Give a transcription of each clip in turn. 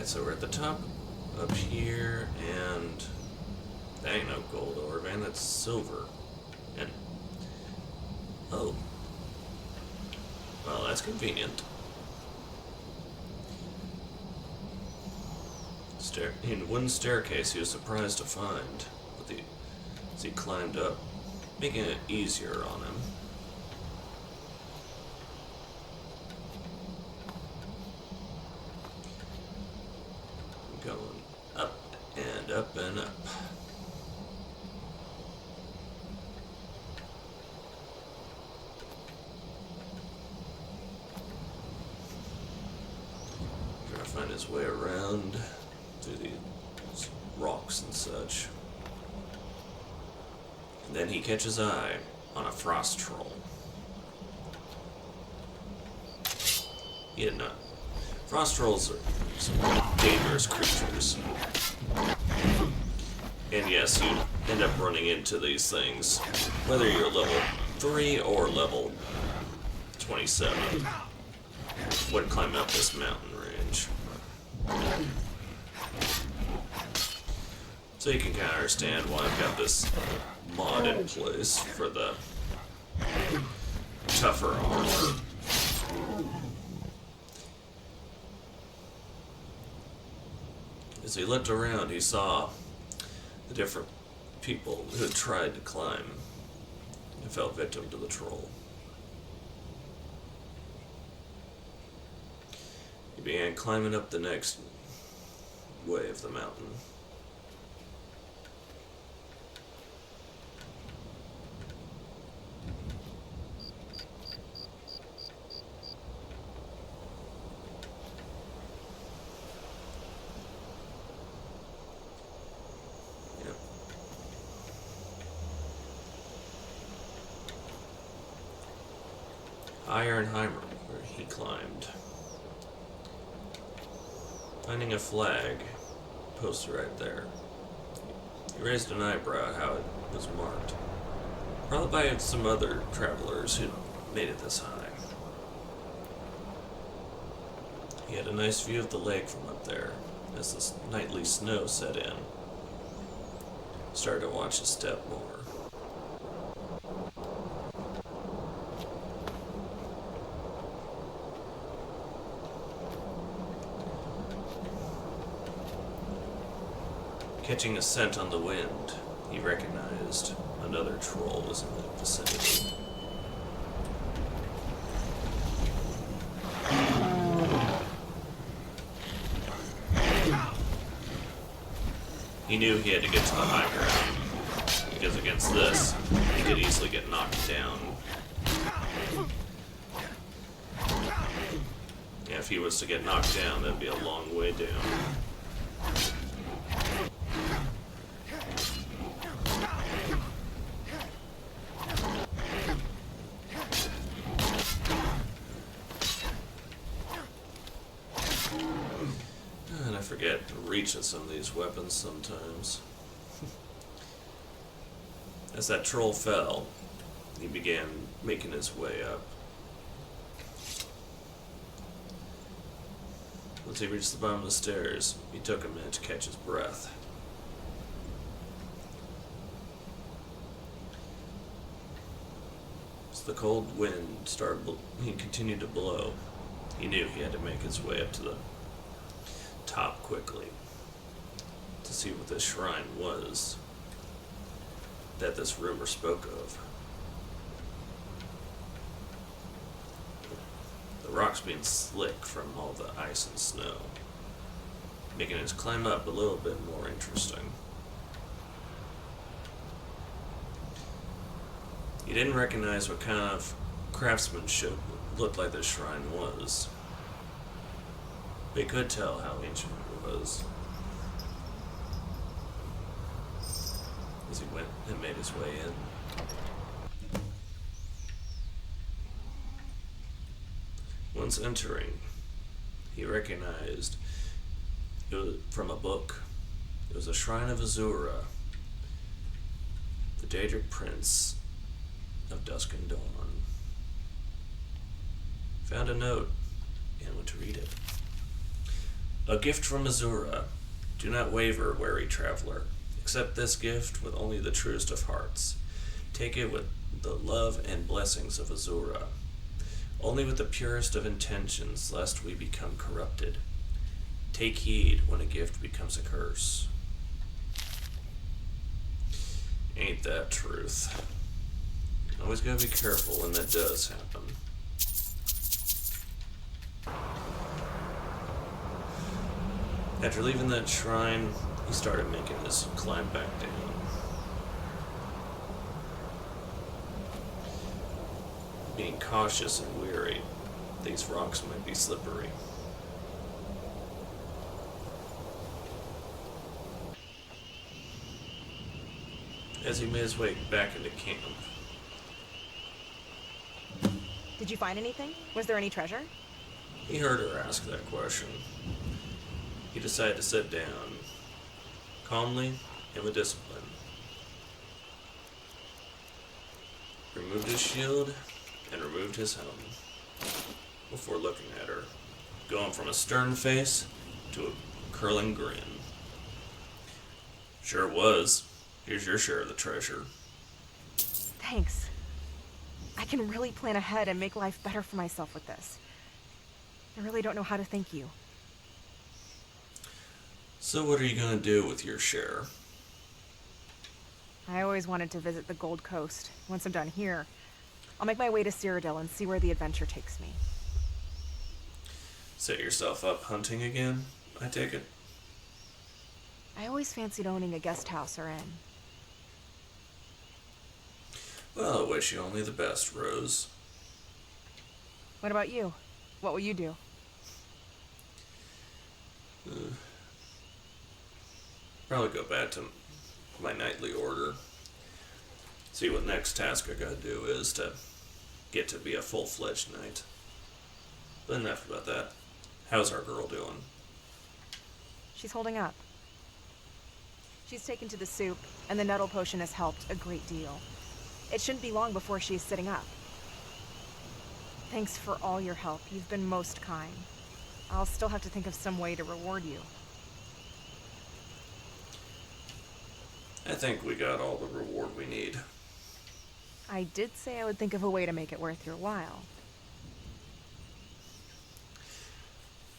so we're at the top up here, and that ain't no gold ore, man, that's silver. And oh, well, that's convenient. In one staircase he was surprised to find, as he climbed up, making it easier on him. Going up and up and up. Trying to find his way around through these rocks and such. And then he catches eye on a frost troll. He had not. Frost trolls are some dangerous creatures. And yes, you end up running into these things, whether you're level 3 or level 27, when climbing up this mountain range. So you can kind of understand why I've got this mod in place for the tougher armor. As he looked around, he saw the different people who had tried to climb and fell victim to the troll. He began climbing up the next way of the mountain. Higher and higher where he climbed. Finding a flag posted right there. He raised an eyebrow at how it was marked. Probably by some other travelers who made it this high. He had a nice view of the lake from up there as the nightly snow set in. Started to watch his step more. Catching a scent on the wind, he recognized another troll was in the vicinity. He knew he had to get to the high ground, because against this, he could easily get knocked down. Yeah, if he was to get knocked down, that'd be a long way down. And I forget the reach of some of these weapons sometimes. As that troll fell, he began making his way up. Once he reached the bottom of the stairs, he took a minute to catch his breath. As the cold wind he continued to blow, he knew he had to make his way up to the top quickly to see what this shrine was that this rumor spoke of. The rocks being slick from all the ice and snow, making his climb up a little bit more interesting. He didn't recognize what kind of craftsmanship looked like this shrine was. But he could tell how ancient it was as he went and made his way in. Once entering, he recognized it was from a book. It was a shrine of Azura, the Daedric Prince of Dusk and Dawn. Found a note and went to read it. A gift from Azura. Do not waver, wary traveler. Accept this gift with only the truest of hearts. Take it with the love and blessings of Azura. Only with the purest of intentions, lest we become corrupted. Take heed when a gift becomes a curse. Ain't that truth? Always gotta be careful when that does happen. After leaving that shrine, he started making his climb back down. Being cautious and wary, these rocks might be slippery. As he made his way back into camp. Did you find anything? Was there any treasure? He heard her ask that question. He decided to sit down, calmly and with discipline. Removed his shield and removed his helm before looking at her, going from a stern face to a curling grin. Sure was. Here's your share of the treasure. Thanks. I can really plan ahead and make life better for myself with this. I really don't know how to thank you. So what are you going to do with your share? I always wanted to visit the Gold Coast. Once I'm done here, I'll make my way to Cyrodiil and see where the adventure takes me. Set yourself up hunting again, I take it? I always fancied owning a guest house or inn. Well, I wish you only the best, Rose. What about you? What will you do? Probably go back to my nightly order. See what next task I gotta do is to get to be a full-fledged knight. But enough about that. How's our girl doing? She's holding up. She's taken to the soup, and the nettle potion has helped a great deal. It shouldn't be long before she's sitting up. Thanks for all your help. You've been most kind. I'll still have to think of some way to reward you. I think we got all the reward we need. I did say I would think of a way to make it worth your while.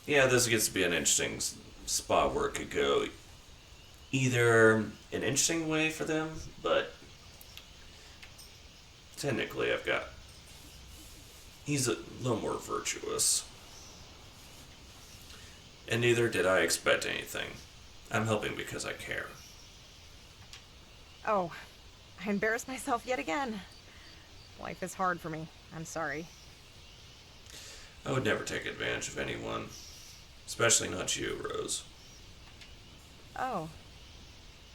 Yeah, this gets to be an interesting spot where it could go either an interesting way for them, but technically he's a little more virtuous. And neither did I expect anything. I'm helping because I care. Oh, I embarrassed myself yet again. Life is hard for me. I'm sorry. I would never take advantage of anyone. Especially not you, Rose. Oh.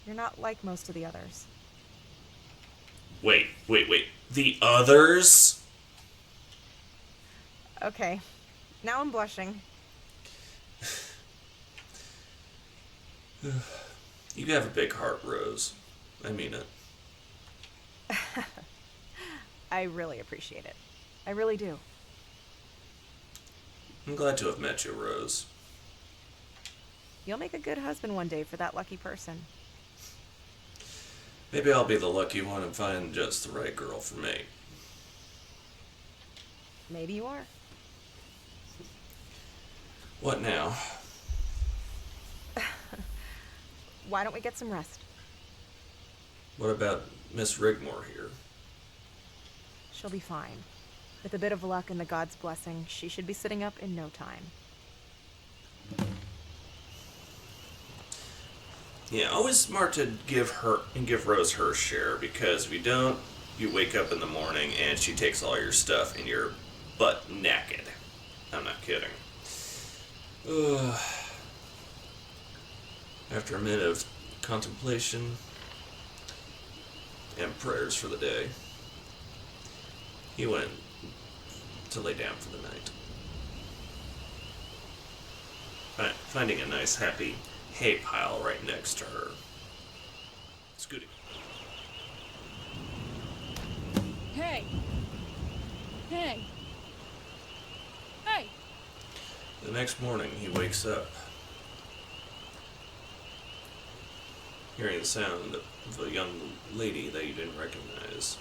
You're not like most of the others. Wait. The others? Okay. Now I'm blushing. You have a big heart, Rose. I mean it. I really appreciate it. I really do. I'm glad to have met you, Rose. You'll make a good husband one day for that lucky person. Maybe I'll be the lucky one and find just the right girl for me. Maybe you are. What now? Why don't we get some rest? What about Miss Rigmor here? She'll be fine. With a bit of luck and the god's blessing, she should be sitting up in no time. Yeah, always smart to give Rose her share, because if you don't, you wake up in the morning and she takes all your stuff and you're butt naked. I'm not kidding. After a minute of contemplation and prayers for the day, he went to lay down for the night. Finding a nice, happy hay pile right next to her. Scooty. Hey! The next morning, he wakes up hearing the sound of a young lady that you didn't recognize.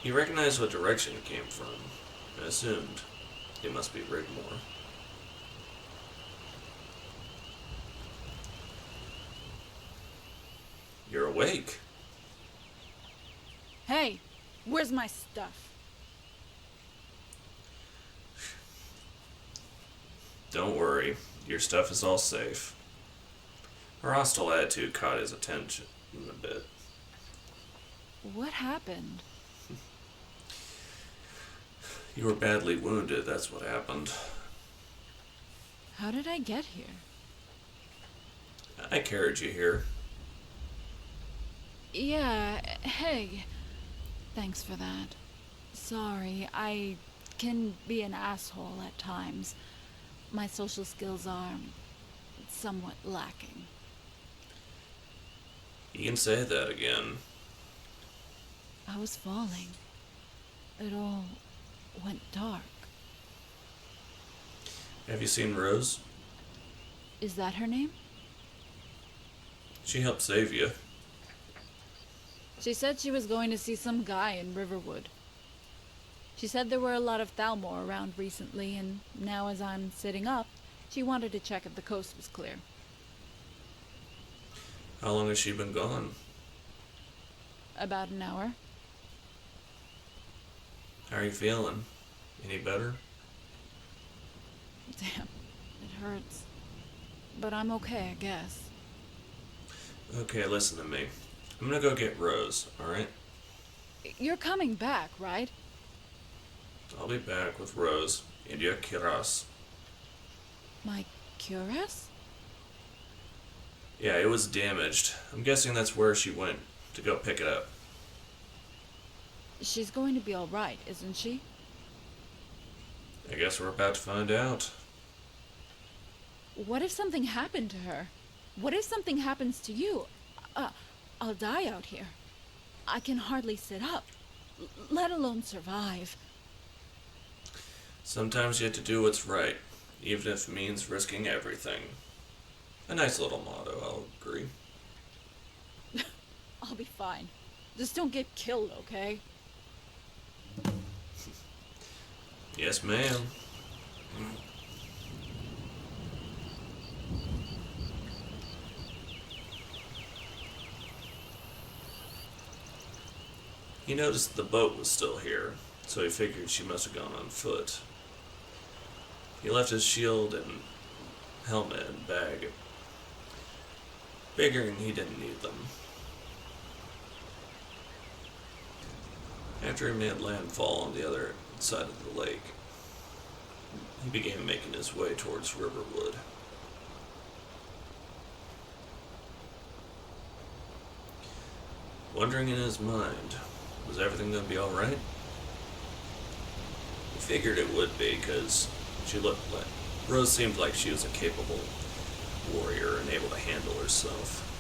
You recognized what direction it came from, and assumed it must be Rigmor. You're awake. Hey, where's my stuff? Don't worry, your stuff is all safe. Her hostile attitude caught his attention a bit. What happened? You were badly wounded, that's what happened. How did I get here? I carried you here. Yeah, hey. Thanks for that. Sorry, I can be an asshole at times. My social skills are somewhat lacking. You can say that again. I was falling. It all went dark. Have you seen Rose? Is that her name? She helped save you. She said she was going to see some guy in Riverwood. She said there were a lot of Thalmor around recently, and now as I'm sitting up, she wanted to check if the coast was clear. How long has she been gone? About an hour. How are you feeling? Any better? Damn, it hurts. But I'm okay, I guess. Okay, listen to me. I'm gonna go get Rose, alright? You're coming back, right? I'll be back with Rose and your Kiras. My cuirass? Yeah, it was damaged. I'm guessing that's where she went to go pick it up. She's going to be alright, isn't she? I guess we're about to find out. What if something happened to her? What if something happens to you? I'll die out here. I can hardly sit up, let alone survive. Sometimes you have to do what's right, even if it means risking everything. A nice little motto, I'll agree. I'll be fine. Just don't get killed, okay? Yes, ma'am. He noticed the boat was still here, so he figured she must have gone on foot. He left his shield and helmet and bag, figuring he didn't need them. After he made landfall on the other side of the lake, he began making his way towards Riverwood. Wondering in his mind, was everything going to be alright? He figured it would be, because she looked like Rose seemed like she was a capable warrior and able to handle herself.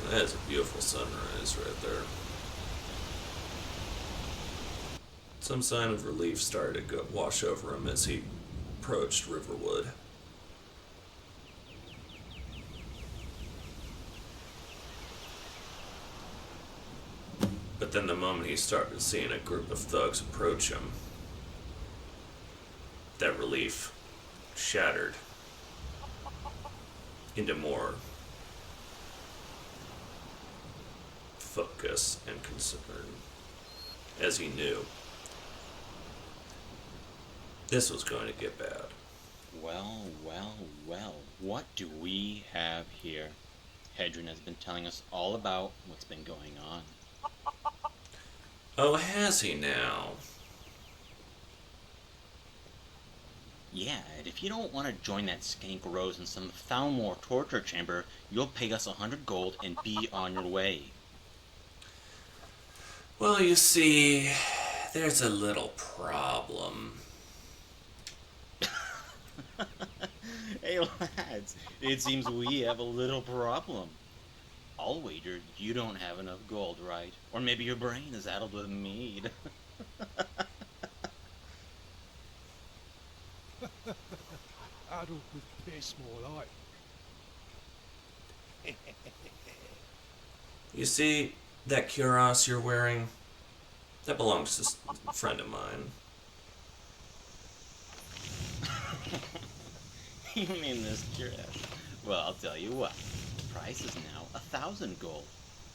And that is a beautiful sunrise right there. Some sign of relief started to wash over him as he approached Riverwood. But then the moment he started seeing a group of thugs approach him, that relief shattered into more focus and concern, as he knew this was going to get bad. Well, well, well, what do we have here? Hedron has been telling us all about what's been going on. Oh, has he now? Yeah, and if you don't want to join that skank Rose in some Thalmor torture chamber, you'll pay us 100 gold and be on your way. Well, you see, there's a little problem. Hey lads, it seems we have a little problem. I'll wager you don't have enough gold, right? Or maybe your brain is addled with mead. Saddled with piss, more like. You see, that cuirass you're wearing? That belongs to a friend of mine. You mean this cuirass? Well, I'll tell you what. The price is now 1,000 gold,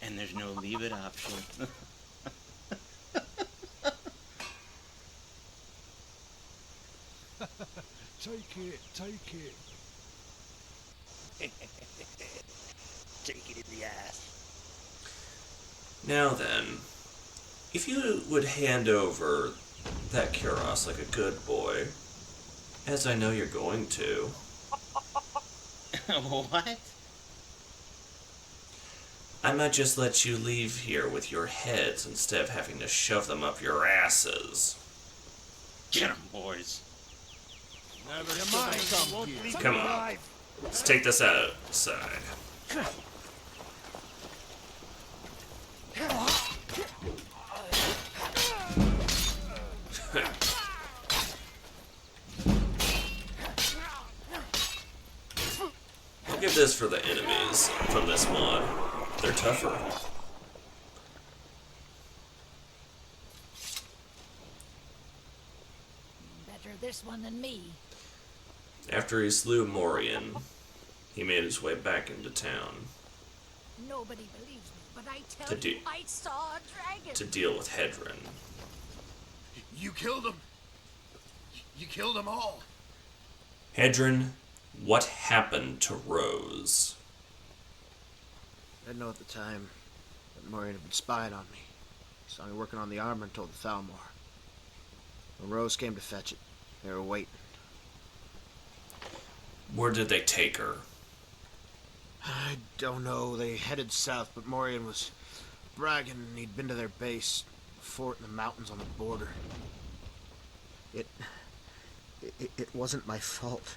and there's no leave it option. Take it, take it. Take it in the ass. Now then, if you would hand over that cuirass like a good boy, as I know you're going to, What? I might just let you leave here with your heads instead of having to shove them up your asses. Get 'em, boys. Never mind. Come on, let's take this outside. I'll give this for the enemies from this mod. They're tougher. Better this one than me. After he slew Morian, he made his way back into town Nobody believes me, but I To tell do- you, I saw a dragon. to deal with Hedron. You killed them. You killed them all. Hedron, what happened to Rose? I didn't know at the time that Morian had been spying on me. He saw me working on the armor and told the Thalmor. When Rose came to fetch it, they were waiting. Where did they take her? I don't know. They headed south, but Morian was bragging he'd been to their base, fort in the mountains on the border. It wasn't my fault.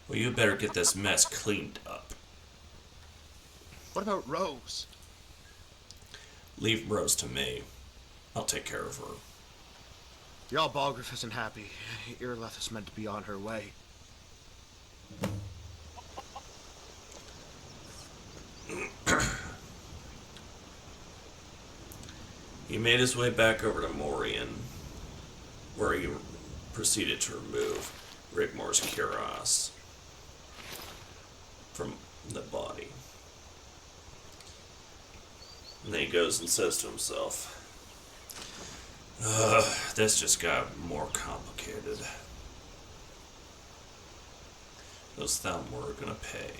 Well, you better get this mess cleaned up. What about Rose? Leave Rose to me. I'll take care of her. Jarl Balgruuf isn't happy. Irileth is meant to be on her way. He made his way back over to Morian, where he proceeded to remove Rigmor's cuirass from the body. And then he goes and says to himself, this just got more complicated. Those Thalmor are gonna pay.